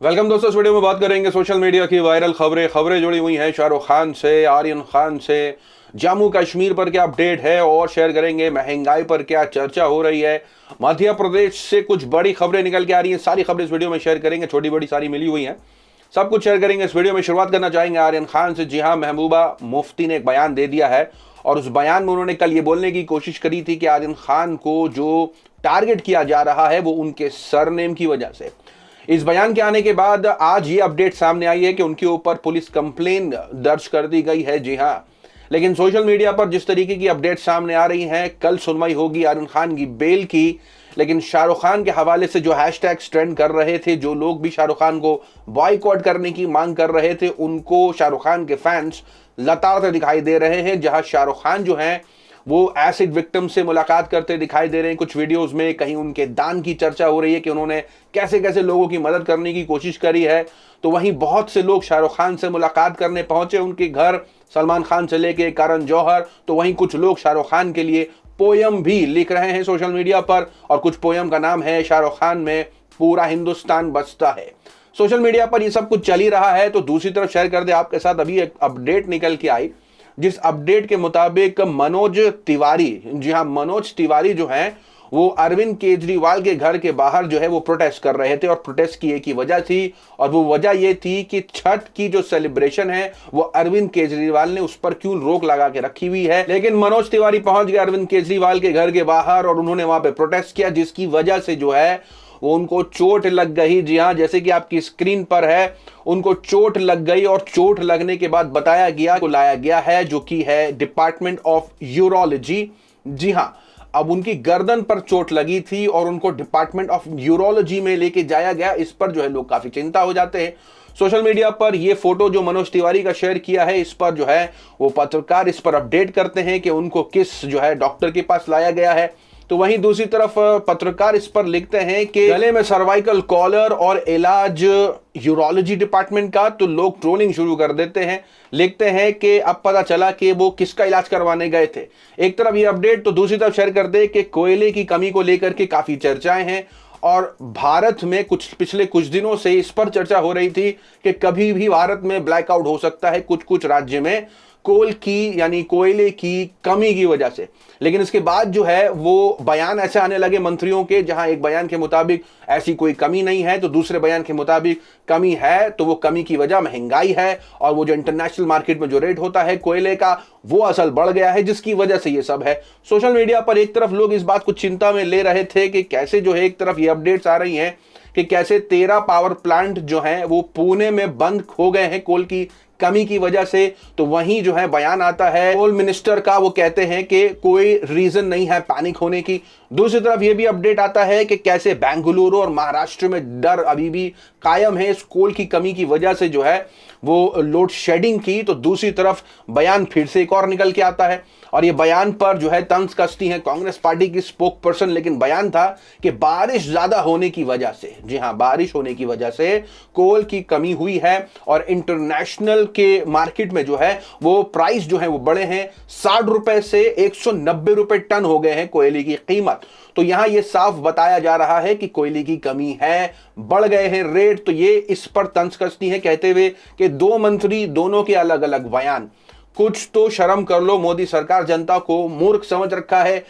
Welcome दोस्तों। इस video में बात करेंगे सोशल मीडिया की वायरल खबरें जुड़ी हुई हैं शाहरुख खान से, आर्यन खान से। जम्मू कश्मीर पर क्या अपडेट है और शेयर करेंगे। महंगाई पर क्या चर्चा हो रही है। मध्य प्रदेश से कुछ बड़ी खबरें निकल के आ रही हैं। सारी खबरें इस वीडियो में शेयर करेंगे, छोटी बड़ी सारी मिली हुई हैं, सब कुछ शेयर करेंगे इस वीडियो में। शुरुआत करना चाहेंगे आर्यन खान से। जी हाँ, महबूबा मुफ्ती ने एक बयान दे दिया है और उस बयान में उन्होंने कल ये बोलने की कोशिश करी थी कि आर्यन खान को जो टारगेट किया जा रहा है वो उनके सरनेम की वजह से। इस बयान के आने के बाद आज ये अपडेट सामने आई है कि उनके ऊपर पुलिस कंप्लेन दर्ज कर दी गई है। जी हाँ, लेकिन सोशल मीडिया पर जिस तरीके की अपडेट सामने आ रही हैं, कल सुनवाई होगी आर्यन खान की बेल की, लेकिन शाहरुख खान के हवाले से जो हैशटैग्स ट्रेंड कर रहे थे, जो लोग भी शाहरुख खान को बॉयकॉट करने की मांग कर रहे थे, उनको शाहरुख खान के फैंस लताड़ते दिखाई दे रहे हैं। जहां शाहरुख खान जो हैं वो एसिड विक्टिम से मुलाकात करते दिखाई दे रहे हैं कुछ वीडियोस में। कहीं उनके दान की चर्चा हो रही है कि उन्होंने कैसे कैसे लोगों की मदद करने की कोशिश करी है। तो वहीं बहुत से लोग शाहरुख खान से मुलाकात करने पहुंचे उनके घर, सलमान खान से लेके करण जौहर। तो वहीं कुछ लोग शाहरुख खान के लिए पोयम भी लिख रहे हैं सोशल मीडिया पर, और कुछ पोयम का नाम है शाहरुख खान में पूरा हिंदुस्तान बसता है। सोशल मीडिया पर ये सब कुछ चल ही रहा है। तो दूसरी तरफ शेयर कर दे आपके साथ, अभी एक अपडेट निकल के आई जिस अपडेट के मुताबिक मनोज तिवारी, जी हाँ मनोज तिवारी जो हैं वो अरविंद केजरीवाल के घर के बाहर जो है वो प्रोटेस्ट कर रहे थे। और प्रोटेस्ट की एक ही वजह थी, और वो वजह ये थी कि छठ की जो सेलिब्रेशन है वो अरविंद केजरीवाल ने उस पर क्यों रोक लगा के रखी हुई है। लेकिन मनोज तिवारी पहुंच गए अरविंद केजरीवाल के घर के बाहर और उन्होंने वहां पे प्रोटेस्ट किया, जिसकी वजह से जो है वो उनको चोट लग गई। जी हाँ, जैसे कि आपकी स्क्रीन पर है, उनको चोट लग गई और चोट लगने के बाद बताया गया को लाया गया है जो कि है डिपार्टमेंट ऑफ यूरोलॉजी। जी हाँ, अब उनकी गर्दन पर चोट लगी थी और उनको डिपार्टमेंट ऑफ यूरोलॉजी में लेके जाया गया। इस पर जो है लोग काफी चिंता हो जाते हैं। सोशल मीडिया पर ये फोटो जो मनोज तिवारी का शेयर किया है, इस पर जो है वो पत्रकार इस पर अपडेट करते हैं कि उनको किस जो है डॉक्टर के पास लाया गया है। तो वहीं दूसरी तरफ पत्रकार इस पर लिखते हैं कि गले में सर्वाइकल कॉलर और इलाज यूरोलॉजी डिपार्टमेंट का। तो लोग ट्रोलिंग शुरू कर देते हैं, लिखते हैं कि अब पता चला कि वो किसका इलाज करवाने गए थे। एक तरफ ये अपडेट, तो दूसरी तरफ शेयर कर दे कि कोयले की कमी को लेकर के काफी चर्चाएं हैं और भारत में पिछले कुछ दिनों से इस पर चर्चा हो रही थी कि कभी भी भारत में ब्लैकआउट हो सकता है कुछ कुछ राज्य में कोल की यानी कोयले की कमी की वजह से। लेकिन इसके बाद जो है वो बयान ऐसे आने लगे मंत्रियों के, जहां एक बयान के मुताबिक ऐसी कोई कमी नहीं है, तो दूसरे बयान के मुताबिक कमी है। तो वो कमी की वजह महंगाई है और वो जो इंटरनेशनल मार्केट में जो रेट होता है कोयले का वो असल बढ़ गया है, जिसकी वजह से ये सब है। सोशल मीडिया पर एक तरफ लोग इस बात को चिंता में ले रहे थे कि कैसे जो है एक तरफ ये अपडेट्स आ रही हैं कि कैसे 13 पावर प्लांट जो हैं वो पुणे में बंद हो गए हैं कोल की कमी की वजह से। तो वहीं जो है बयान आता है कोल मिनिस्टर का, वो कहते हैं कि कोई रीजन नहीं है पैनिक होने की। दूसरी तरफ ये भी अपडेट आता है कि कैसे बेंगलुरु और महाराष्ट्र में डर अभी भी कायम है इस कोल की कमी की वजह से जो है वो लोड शेडिंग की। तो दूसरी तरफ बयान फिर से एक और निकल के आता है और ये बयान पर जो है तंज कसती है कांग्रेस पार्टी की स्पोक पर्सन। लेकिन बयान था कि बारिश ज्यादा होने की वजह से, जी हाँ बारिश होने की वजह से कोल की कमी हुई है और इंटरनेशनल के मार्केट में जो है वो प्राइस जो है वो बढ़े हैं। 60 रुपए से 190 रुपए टन हो गए हैं कोयले की कीमत। तो यहां ये साफ बताया जा रहा है कि कोयले की कमी है, बढ़ गए हैं रेट। तो ये इस पर तंज कसती है कहते हुए कि दो मंत्री दोनों के अलग अलग बयान। कुछ तो शर्म कर लो, मोदी सरकार जनता को मूर्ख समझ रखा है।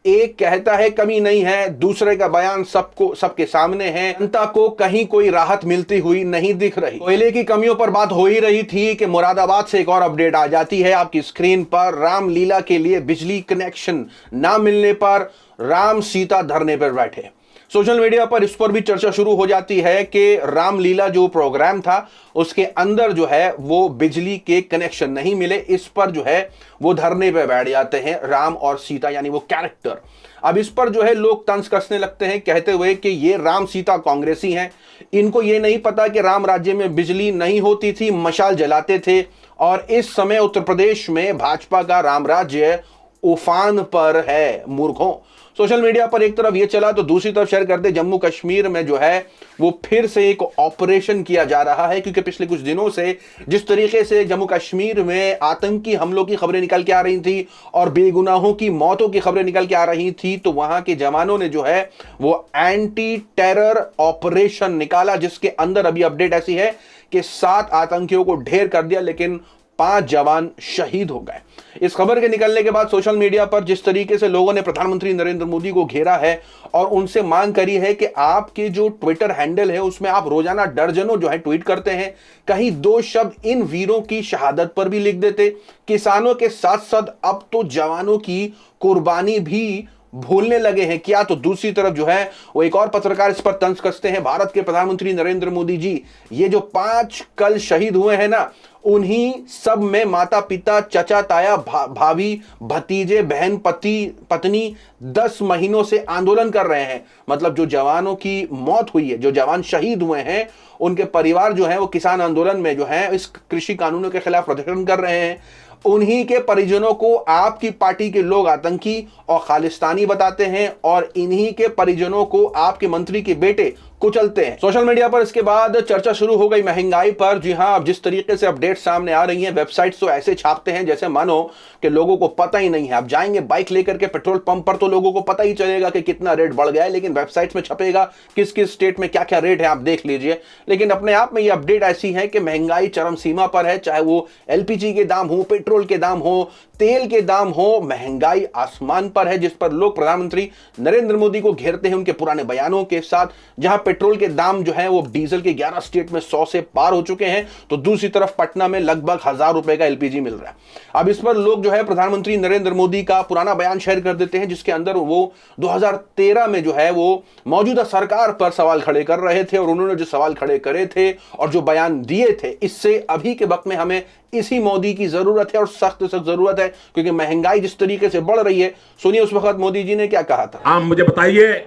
एक कहता है कमी नहीं है, दूसरे का बयान सबके सामने है। जनता को कहीं कोई राहत मिलती हुई नहीं दिख रही। कोयले की कमियों पर बात हो ही रही थी कि मुरादाबाद से एक और अपडेट आ जाती है आपकी स्क्रीन पर। रामलीला के लिए बिजली कनेक्शन ना मिलने पर राम सीता धरने पर बैठे। सोशल मीडिया पर इस पर भी चर्चा शुरू हो जाती है कि रामलीला जो प्रोग्राम था उसके अंदर जो है वो बिजली के कनेक्शन नहीं मिले। इस पर जो है वो धरने पे बैठ जाते हैं राम और सीता यानी वो कैरेक्टर। अब इस पर जो है लोग तंज कसने लगते हैं कहते हुए कि ये राम सीता कांग्रेसी हैं, इनको ये नहीं पता कि राम राज्य में बिजली नहीं होती थी, मशाल जलाते थे। और इस समय उत्तर प्रदेश में भाजपा का राम राज्य उफान पर है मूर्खों। सोशल मीडिया पर एक तरफ ये चला तो दूसरी तरफ शेयर करते जम्मू कश्मीर में जो है वो फिर से एक ऑपरेशन किया जा रहा है, क्योंकि पिछले कुछ दिनों से जिस तरीके से जम्मू कश्मीर में आतंकी हमलों की खबरें निकल के आ रही थी और बेगुनाहों की मौतों की खबरें निकल के आ रही थी, तो वहां के जवानों ने जो है वो एंटी टेरर ऑपरेशन निकाला, जिसके अंदर अभी अपडेट ऐसी है कि 7 आतंकियों को ढेर कर दिया, लेकिन 5 जवान शहीद हो गए। इस खबर के निकलने के बाद सोशल मीडिया पर जिस तरीके से लोगों ने प्रधानमंत्री नरेंद्र मोदी को घेरा है और उनसे मांग करी है कि आपके जो ट्विटर हैंडल है उसमें आप रोजाना दर्जनों जो है ट्वीट करते हैं, कहीं 2 शब्द इन वीरों की शहादत पर भी लिख देते। किसानों के साथ साथ अब तो जवानों की कुर्बानी भी भूलने लगे हैं क्या। तो दूसरी तरफ जो है वो एक और पत्रकार इस पर तंज कसते हैं, भारत के प्रधानमंत्री नरेंद्र मोदी जी, ये जो 5 कल शहीद हुए हैं ना, उन्हीं सब में माता पिता, चचा ताया, भाभी, भतीजे, बहन, पत्नी 10 महीनों से आंदोलन कर रहे हैं। मतलब जो जवानों की मौत हुई है, जो जवान शहीद हुए हैं, उनके परिवार जो है वो किसान आंदोलन में जो है इस कृषि कानूनों के खिलाफ प्रदर्शन कर रहे हैं। उन्हीं के परिजनों को आपकी पार्टी के लोग आतंकी और खालिस्तानी बताते हैं और इन्हीं के परिजनों को आपके मंत्री के बेटे कुचलते हैं। सोशल मीडिया पर इसके बाद चर्चा शुरू हो गई महंगाई पर। जी हां, अब जिस तरीके से अपडेट सामने आ रही हैं, वेबसाइट्स तो ऐसे छापते हैं जैसे मानो कि लोगों को पता ही नहीं है। आप जाएंगे बाइक लेकर के पेट्रोल पंप पर तो लोगों को पता ही चलेगा कि कितना रेट बढ़ गया है, लेकिन वेबसाइट्स में छपेगा किस किस स्टेट में क्या क्या रेट है, आप देख लीजिए। लेकिन अपने आप में ये अपडेट ऐसी है कि महंगाई चरम सीमा पर है, चाहे वो एलपीजी के दाम हो, पेट्रोल के दाम हो, तेल के दाम हो, महंगाई आसमान पर है, जिस पर लोग प्रधानमंत्री नरेंद्र मोदी को घेरते हैं उनके पुराने बयानों के साथ। जहां पेट्रोल के दाम जो है वो डीजल के 11 स्टेट में 100 से पार हो चुके हैं, तो दूसरी तरफ पटना में लगभग 1000 रुपए का एलपीजी मिल रहा है। अब इस पर लोग जो है प्रधानमंत्री नरेंद्र मोदी का पुराना बयान शेयर कर देते हैं, जिसके अंदर वो 2013 में जो है वो मौजूदा सरकार पर सवाल खड़े कर रहे थे, और उन्होंने जो सवाल खड़े करे थे और जो बयान दिए थे, इससे अभी के वक्त में हमें इसी मोदी की जरूरत है और सख्त सख्त जरूरत है, क्योंकि महंगाई जिस तरीके से बढ़ रही है। सुनिए उस वक्त मोदी जी ने क्या कहा था। आप मुझे बताइए,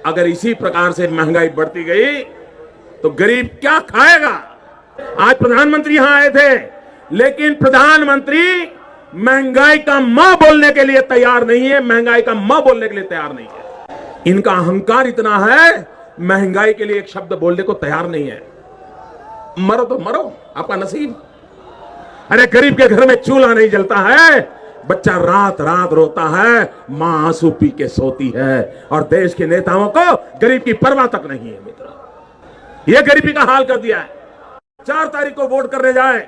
अगर इसी प्रकार से महंगाई बढ़ती गई तो गरीब क्या खाएगा। आज प्रधानमंत्री यहां आए थे, लेकिन प्रधानमंत्री महंगाई का मां बोलने के लिए तैयार नहीं है, महंगाई का मां बोलने के लिए तैयार नहीं है। इनका अहंकार इतना है, महंगाई के लिए एक शब्द बोलने को तैयार नहीं है। मरो तो मरो, आपका नसीब। अरे गरीब के घर में चूल्हा नहीं जलता है, बच्चा रात रात रोता है, मां आंसू पी के सोती है, और देश के नेताओं को गरीब की परवाह तक नहीं है। मित्र, यह गरीबी का हाल कर दिया है। 4 तारीख को वोट करने जाए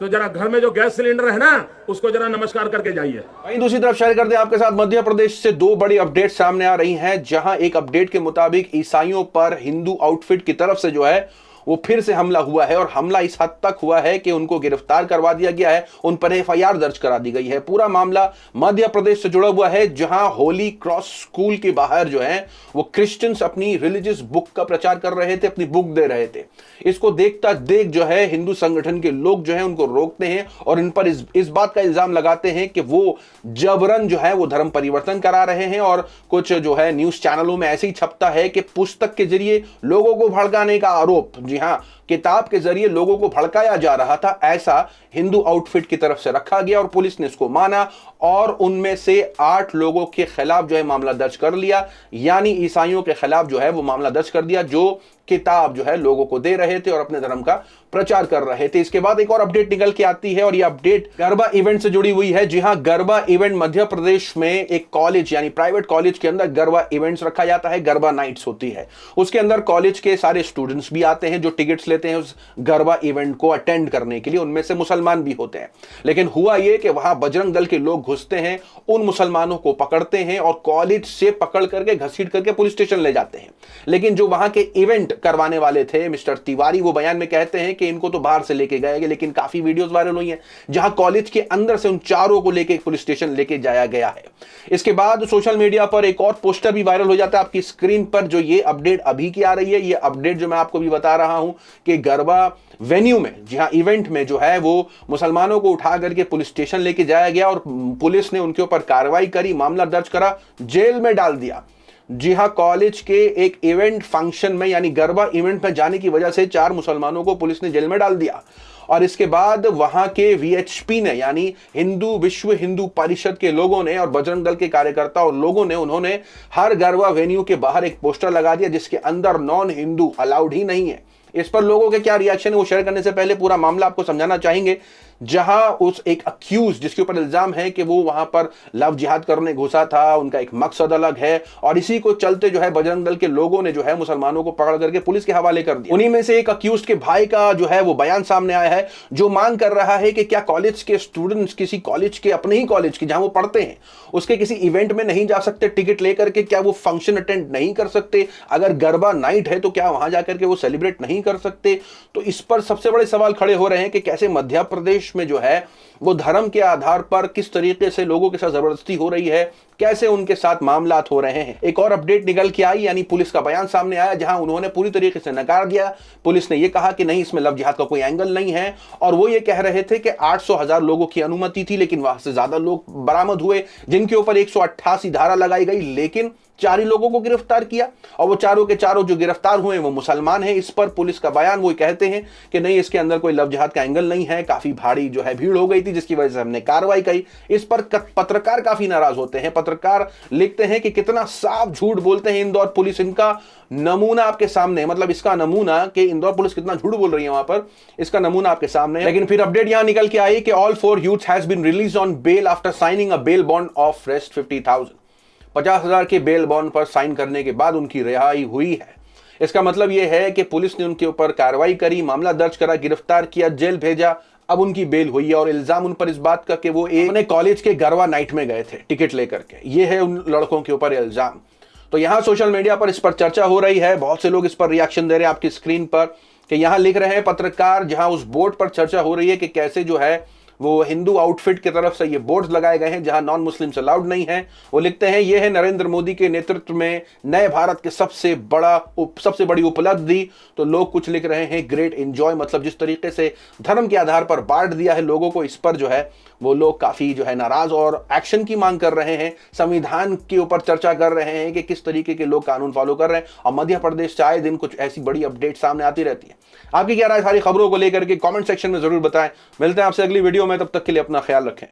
तो जरा घर में जो गैस सिलेंडर है ना, उसको जरा नमस्कार करके जाइए। वहीं दूसरी तरफ शेयर कर दें आपके साथ, मध्य प्रदेश से 2 बड़ी अपडेट सामने आ रही हैं, जहां एक अपडेट के मुताबिक ईसाइयों पर हिंदू आउटफिट की तरफ से जो है वो फिर से हमला हुआ है, और हमला इस हद तक हुआ है कि उनको गिरफ्तार करवा दिया गया है, उन पर एफआईआर दर्ज करा दी गई है। पूरा मामला मध्य प्रदेश से जुड़ा हुआ है, जहां होली क्रॉस स्कूल के बाहर जो है वो क्रिश्चियंस अपनी रिलीजियस बुक का प्रचार कर रहे थे, अपनी बुक दे रहे थे। इसको देखता देख जो है हिंदू संगठन के लोग जो है उनको रोकते हैं और इन पर इस बात का इल्जाम लगाते हैं कि वो जबरन जो है वो धर्म परिवर्तन करा रहे हैं। और कुछ जो है न्यूज चैनलों में ऐसे ही छपता है कि पुस्तक के जरिए लोगों को भड़काने का आरोप, जी हां, किताब के जरिए लोगों को भड़काया जा रहा था, ऐसा हिंदू आउटफिट की तरफ से रखा गया और पुलिस ने इसको माना और उनमें से 8 लोगों के खिलाफ जो है मामला दर्ज कर लिया, यानी ईसाइयों के खिलाफ जो है वो मामला दर्ज कर दिया, जो किताब जो है लोगों को दे रहे थे और अपने धर्म का प्रचार कर रहे थे। इसके बाद एक और अपडेट निकल के आती है और यह अपडेट गरबा इवेंट से जुड़ी हुई है। जी हां, गरबा इवेंट मध्य प्रदेश में एक कॉलेज यानी प्राइवेट कॉलेज के अंदर गरबा इवेंट्स रखा जाता है, गरबा नाइट्स होती है। उसके अंदर कॉलेज के सारे स्टूडेंट्स भी आते हैं जो टिकट्स लेते हैं उस गरबा इवेंट को अटेंड करने के लिए, उनमें से मुसलमान भी होते हैं। लेकिन हुआ यह कि वहां बजरंग दल के लोग घुसते हैं, उन मुसलमानों को पकड़ते हैं और कॉलेज से पकड़ करके घसीट करके पुलिस स्टेशन ले जाते हैं। लेकिन जो वहां के इवेंट करवाने वाले थे मिस्टर तिवारी, वो बयान में कहते हैं कि इनको तो बाहर से लेके गए, लेकिन काफी वीडियोस वायरल हुई हैं जहां कॉलेज के अंदर से उन चारों को लेके पुलिस स्टेशन लेके जाया गया है। इसके बाद सोशल मीडिया पर एक और पोस्टर भी वायरल हो जाता है आपकी स्क्रीन पर, जो ये अपडेट अभी की आ रही है। ये अपडेट जो मैं आपको भी बता रहा हूं कि गरबा वेन्यू में, जी हां, इवेंट में जो है वो मुसलमानों को उठा करके पुलिस स्टेशन लेके जाया गया और पुलिस ने उनके ऊपर कार्रवाई करी, मामला दर्ज करा, जेल में डाल दिया। जी हाँ, कॉलेज के एक इवेंट फंक्शन में यानी गरबा इवेंट में जाने की वजह से 4 मुसलमानों को पुलिस ने जेल में डाल दिया और इसके बाद वहां के वीएचपी ने यानी विश्व हिंदू परिषद के लोगों ने और बजरंग दल के कार्यकर्ता और लोगों ने उन्होंने हर गरबा वेन्यू के बाहर एक पोस्टर लगा दिया जिसके अंदर नॉन हिंदू अलाउड ही नहीं है। इस पर लोगों के क्या रिएक्शन है वो शेयर करने से पहले पूरा मामला आपको समझाना चाहेंगे। जहां उस एक अक्यूज जिसके ऊपर इल्जाम है कि वो वहां पर लव जिहाद करने घुसा था, उनका एक मकसद अलग है और इसी को चलते जो है बजरंग दल के लोगों ने जो है मुसलमानों को पकड़ करके पुलिस के हवाले कर दिया। उन्हीं में से एक अक्यूज के भाई का जो है वो बयान सामने आया है जो मांग कर रहा है कि क्या कॉलेज के स्टूडेंट्स किसी कॉलेज के अपने ही कॉलेज की जहां वो पढ़ते हैं उसके किसी इवेंट में नहीं जा सकते टिकट लेकर के? क्या वो फंक्शन अटेंड नहीं कर सकते? अगर गरबा नाइट है तो क्या वहां जाकर के वो सेलिब्रेट नहीं कर सकते? तो इस पर सबसे बड़े सवाल खड़े हो रहे हैं कि कैसे मध्य प्रदेश में जो है वो धर्म के आधार पर किस तरीके से लोगों के साथ जबरदस्ती हो रही है, कैसे उनके साथ मामलात हो रहे हैं। एक और अपडेट निकल के आई यानी पुलिस का बयान सामने आया जहां उन्होंने पूरी तरीके से नकार दिया। पुलिस ने यह कहा कि नहीं, इसमें लव जिहाद का कोई एंगल नहीं है और वो ये कह रहे थे कि 800,000 लोगों की अनुमति थी लेकिन वहां से ज्यादा लोग बरामद हुए जिनके ऊपर 188 धारा लगाई गई, लेकिन 4 ही लोगों को गिरफ्तार किया और वो चारों के चारों जो गिरफ्तार हुए वो मुसलमान हैं। इस पर पुलिस का बयान वो कहते हैं कि नहीं, इसके अंदर कोई लव जिहाद का एंगल नहीं है। काफी भारी जो है भीड़ हो गई थी जिसकी वजह से हमने कार्रवाई की। इस पर पत्रकार काफी नाराज होते हैं। पत्रकार लिखते हैं कि कितना साफ झूठ बोलते हैं इंदौर पुलिस। इनका नमूना आपके सामने, मतलब इसका नमूना कि इंदौर पुलिस कितना झूठ बोल रही है वहां पर, इसका नमूना आपके सामने। लेकिन फिर अपडेट यहां निकल के आई कि all 4 youths has been released on bail after signing a bail bond of rest 50,000। 50,000 के बेल बॉन्ड पर साइन करने के बाद उनकी रिहाई हुई है। इसका मतलब यह है कि पुलिस ने उनके ऊपर कार्रवाई करी, मामला दर्ज करा, गिरफ्तार किया, जेल भेजा, अब उनकी बेल हुई है और इल्जाम उन पर इस बात का कि वो अपने कॉलेज के गरबा नाइट में गए थे टिकट लेकर के। ये है उन लड़कों के ऊपर इल्जाम। तो यहां सोशल मीडिया पर इस पर चर्चा हो रही है, बहुत से लोग इस पर रिएक्शन दे रहे हैं आपकी स्क्रीन पर कि यहां लिख रहे हैं पत्रकार, जहां उस बोर्ड पर चर्चा हो रही है कि कैसे जो है वो हिंदू आउटफिट की तरफ से ये बोर्ड्स लगाए गए हैं जहां नॉन मुस्लिम्स अलाउड नहीं है। वो लिखते हैं ये है नरेंद्र मोदी के नेतृत्व में नए भारत के सबसे बड़ी उपलब्धि। तो लोग कुछ लिख रहे हैं ग्रेट एंजॉय, मतलब जिस तरीके से धर्म के आधार पर बांट दिया है लोगों को, इस पर जो है वो लोग काफी जो है नाराज और एक्शन की मांग कर रहे हैं। संविधान के ऊपर चर्चा कर रहे हैं कि किस तरीके के लोग कानून फॉलो कर रहे हैं और मध्य प्रदेश से आए दिन कुछ ऐसी बड़ी अपडेट सामने आती रहती है। आपकी क्या राय सारी खबरों को लेकर के कमेंट सेक्शन में जरूर बताएं। मिलते हैं आपसे अगली वीडियो में, तब तक के लिए अपना ख्याल रखें।